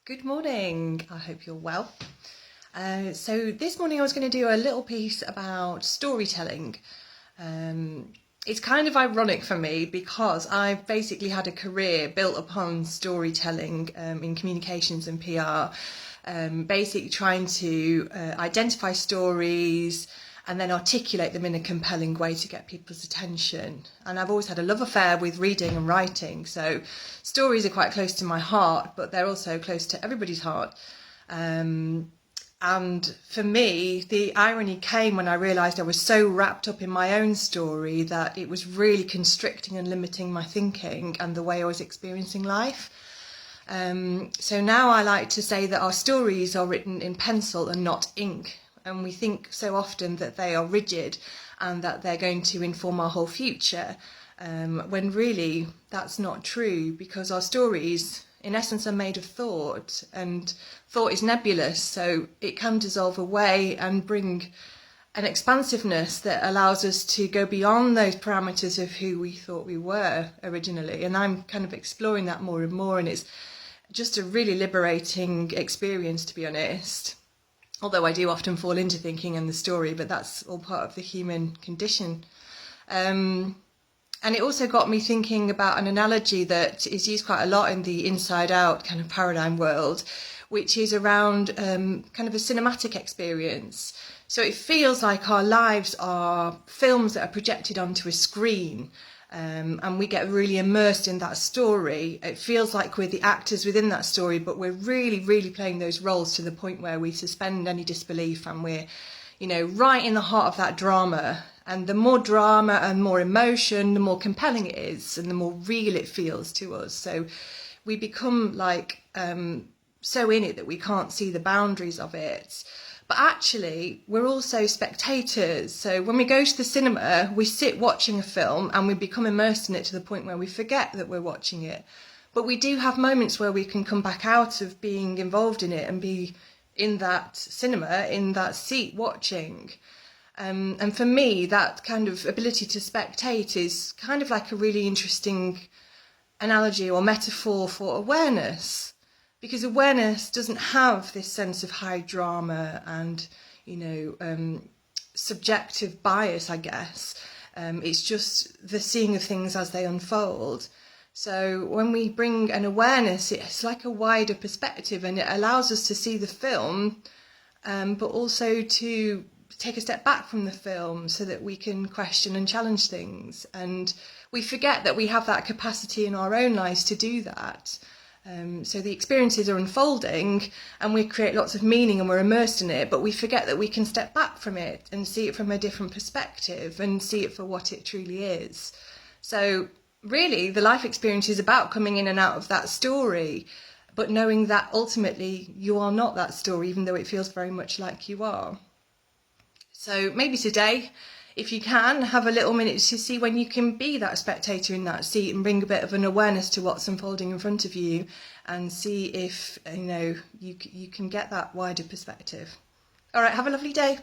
Good morning, I hope you're well. So this morning I was going to do a little piece about storytelling. It's kind of ironic for me because I've basically had a career built upon storytelling in communications and PR, basically trying to identify stories and then articulate them in a compelling way to get people's attention. And I've always had a love affair with reading and writing, so stories are quite close to my heart, but they're also close to everybody's heart. And for me, the irony came when I realised I was so wrapped up in my own story that it was really constricting and limiting my thinking and the way I was experiencing life. So now I like to say that our stories are written in pencil and not ink. And we think so often that they are rigid and that they're going to inform our whole future, when really that's not true, because our stories in essence are made of thought, and thought is nebulous, so it can dissolve away and bring an expansiveness that allows us to go beyond those parameters of who we thought we were originally. And I'm kind of exploring that more and more, and it's just a really liberating experience, to be honest. Although I do often fall into thinking in the story, but that's all part of the human condition. And it also got me thinking about an analogy that is used quite a lot in the inside out kind of paradigm world, which is around kind of a cinematic experience. So it feels like our lives are films that are projected onto a screen. And we get really immersed in that story. It feels like we're the actors within that story, but we're really, really playing those roles to the point where we suspend any disbelief, and we're, right in the heart of that drama. And the more drama and more emotion, the more compelling it is, and the more real it feels to us. So we become like so in it that we can't see the boundaries of it. But actually, we're also spectators. So when we go to the cinema, we sit watching a film and we become immersed in it to the point where we forget that we're watching it. But we do have moments where we can come back out of being involved in it and be in that cinema, in that seat watching. And for me, that kind of ability to spectate is kind of like a really interesting analogy or metaphor for awareness. Because awareness doesn't have this sense of high drama and, subjective bias, I guess. It's just the seeing of things as they unfold. So when we bring an awareness, it's like a wider perspective, and it allows us to see the film, but also to take a step back from the film so that we can question and challenge things. And we forget that we have that capacity in our own lives to do that. So the experiences are unfolding and we create lots of meaning and we're immersed in it, but we forget that we can step back from it and see it from a different perspective and see it for what it truly is. So really the life experience is about coming in and out of that story, but knowing that ultimately you are not that story, even though it feels very much like you are. So maybe today, if you can, have a little minute to see when you can be that spectator in that seat and bring a bit of an awareness to what's unfolding in front of you, and see if you can get that wider perspective. All right, have a lovely day.